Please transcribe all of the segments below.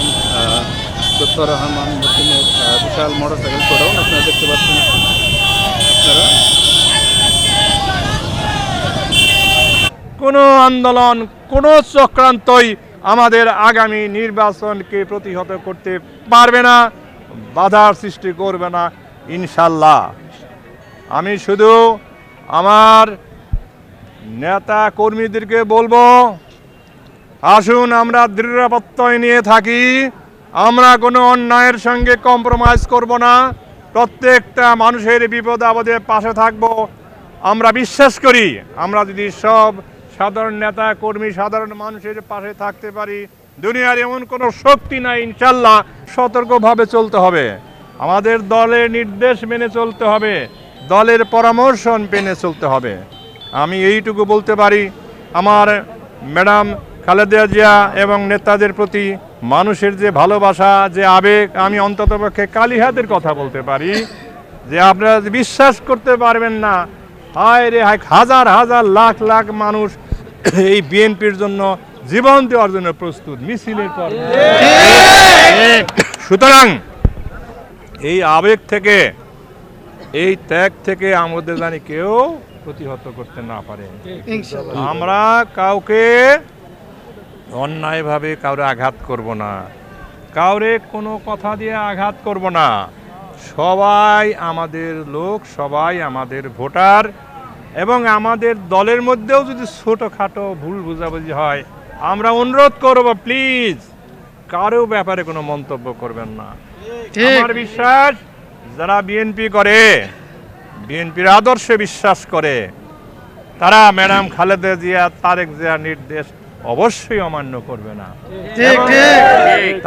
দেখছেন লুৎফর রহমান মতিনের বিশাল motorcycle godown আপনারা দেখতে পাচ্ছেন। আপনারা কোনো আন্দোলন, কোনো চক্রান্তই আমাদের আগামী নির্বাচনকে প্রতিহত করতে পারবে না, বাধার সৃষ্টি করবে না ইনশাল্লাহ। আমি শুধু আমার নেতা কর্মীদেরকে বলবো, আসুন আমরা দৃঢ় প্রত্যয় নিয়ে থাকি, আমরা কোনো অন্যায়ের সঙ্গে কম্প্রোমাইজ করব না, প্রত্যেকটা মানুষের বিপদ আপদে পাশে থাকব। আমরা বিশ্বাস করি আমরা যদি সব সাধারণ নেতা কর্মী সাধারণ মানুষের পাশে থাকতে পারি, দুনিয়ার এমন কোনো শক্তি নাই ইনশাল্লাহ। সতর্কভাবে চলতে হবে, আমাদের দলের নির্দেশ মেনে চলতে হবে, দলের পরামর্শ মেনে চলতে হবে। আমি এইটুকু বলতে পারি, আমার ম্যাডাম খালেদা জিয়া এবং নেতাদের প্রতি মানুষের যে ভালোবাসা, যে আবেগ, আমি অন্ততপক্ষে কালীহাতের কথা বলতে পারি যে আপনারা বিশ্বাস করতে পারবেন না, হায় রে হায়, হাজার হাজার লাখ লাখ মানুষ এই বিএনপির জন্য জীবন দেওয়ার জন্য প্রস্তুত, মিছিলের পর। সুতরাং এই আবেগ থেকে, এই ত্যাগ থেকে আমাদের জানি কেউ প্রতিহত করতে না পারে। আমরা কাউকে অন্যায়ভাবে কাউরে আঘাত করব না, কাউরে কোনো কথা দিয়ে আঘাত করব না। সবাই আমাদের লোক, সবাই আমাদের ভোটার, এবং আমাদের দলের মধ্যেও যদি ছোটোখাটো ভুল বোঝাবুঝি হয়, আমরা অনুরোধ করব প্লিজ কারো ব্যাপারে কোনো মন্তব্য করবেন না। আমার বিশ্বাস যারা বিএনপি করে, বিএনপির আদর্শে বিশ্বাস করে, তারা ম্যাডাম খালেদা জিয়া, তারেক জিয়ার নির্দেশ অবশ্যই অমান্য করবে না।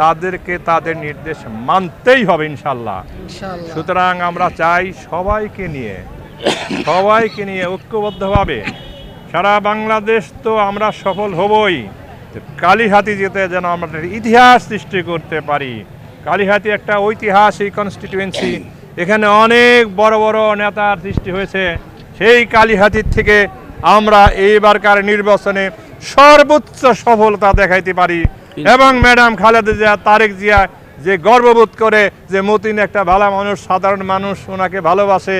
তাদেরকে তাদের নির্দেশ মানতেই হবে ইনশাল্লাহ। সুতরাং আমরা চাই সবাইকে নিয়ে ঐক্যবদ্ধভাবে সারা বাংলাদেশ তো আমরা সফল হবই, কালীহাতি যেতে যেন আমরা ইতিহাস সৃষ্টি করতে পারি। কালীহাতি একটা ঐতিহাসিক কনস্টিটিউয়েন্সি, এখানে অনেক বড় বড় নেতার সৃষ্টি হয়েছে। সেই কালীহাতির থেকে আমরা এইবারকার নির্বাচনে সর্বোচ্চ সফলতা দেখাইতে পারি, এবং ম্যাডাম খালেদা জিয়া, তারেক জিয়া যে গর্ববোধ করে যে মতিন একটা ভালো মানুষ, সাধারণ মানুষ, ওনাকে ভালোবাসে,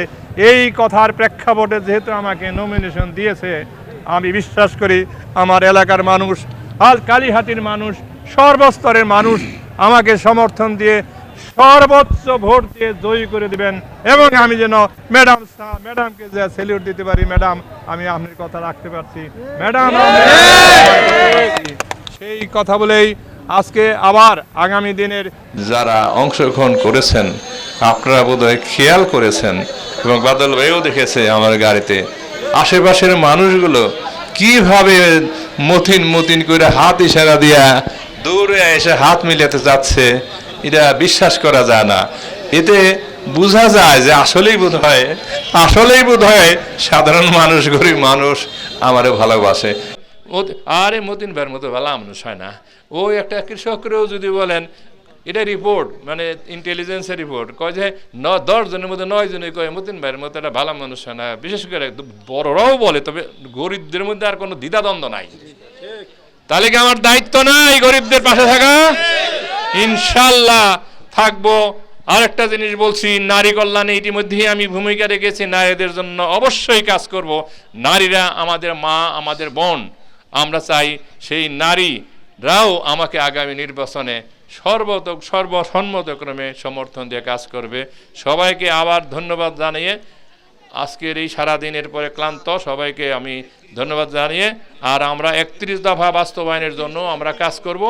এই কথার প্রেক্ষাপটে যেহেতু আমাকে নমিনেশন দিয়েছে, আমি বিশ্বাস করি আমার এলাকার মানুষ আর কালীহাতির মানুষ, সর্বস্তরের মানুষ আমাকে সমর্থন দিয়ে সর্বোচ্চ ভোট দিয়ে জয়ী করে দিবেন, এবং আমি যেন ম্যাডামকে যে স্যালিউট দিতে পারি। ম্যাডাম, আমি আপনার কথা রাখতে পারছি ম্যাডাম, সেই কথা বলেই আজকে আবার আগামী দিনের যারা অংশগ্রহণ করেছেন, আপনারা বোধহয় খেয়াল করেছেন এবং বাদল ভাইও দেখেছে আমার গাড়িতে আশেপাশের মানুষগুলো কিভাবে মতিন করে হাত ইশারা দিয়া দৌড়ে এসে হাত মিলাতে যাচ্ছে, এটা বিশ্বাস করা যায় না। এতে বোঝা যায় যে আসলেই বোধ হয় সাধারণ মানুষ, গরিব মানুষ আমারে ভালোবাসে। আরে মতিন ভাইয়ের মতো ভালো মানুষ হয় না। ওই একটা কৃষকরেও যদি বলেন, এটা রিপোর্ট, মানে ইন্টেলিজেন্সের রিপোর্ট, কয় যে 10 জনের মধ্যে 9 জনই কয় মতিন ভাইয়ের মতো একটা ভালো মানুষ হয় না। বিশেষ করে বড়রাও বলে, তবে গরিবদের মধ্যে আর কোনো দ্বিধাদ্বন্দ্ব নাই। তাহলে কি আমার দায়িত্ব না এই গরিবদের পাশে থাকা? ইনশাল্লাহ থাকবো। আরেকটা জিনিস বলছি, নারী কল্যাণে ইতিমধ্যেই আমি ভূমিকা রেখেছি, নারীদের জন্য অবশ্যই কাজ করব। নারীরা আমাদের মা, আমাদের বোন, আমরা চাই সেই নারীরাও আমাকে আগামী নির্বাচনে সর্বসম্মতক্রমে সমর্থন দিয়ে কাজ করবে। সবাইকে আবার ধন্যবাদ জানিয়ে, আজকের এই সারাদিনের পরে ক্লান্ত সবাইকে আমি ধন্যবাদ জানিয়ে, আর আমরা 31 দফা বাস্তবায়নের জন্য আমরা কাজ করব।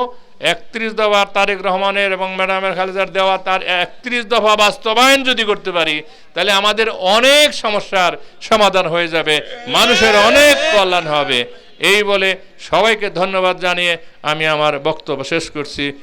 31 দফা তারেক রহমানের এবং ম্যাডামের খালেদার দেওয়া তার 31 দফা বাস্তবায়ন যদি করতে পারি, তাহলে আমাদের অনেক সমস্যার সমাধান হয়ে যাবে, মানুষের অনেক কল্যাণ হবে। এই বলে সবাইকে ধন্যবাদ জানিয়ে আমি আমার বক্তব্য শেষ করছি।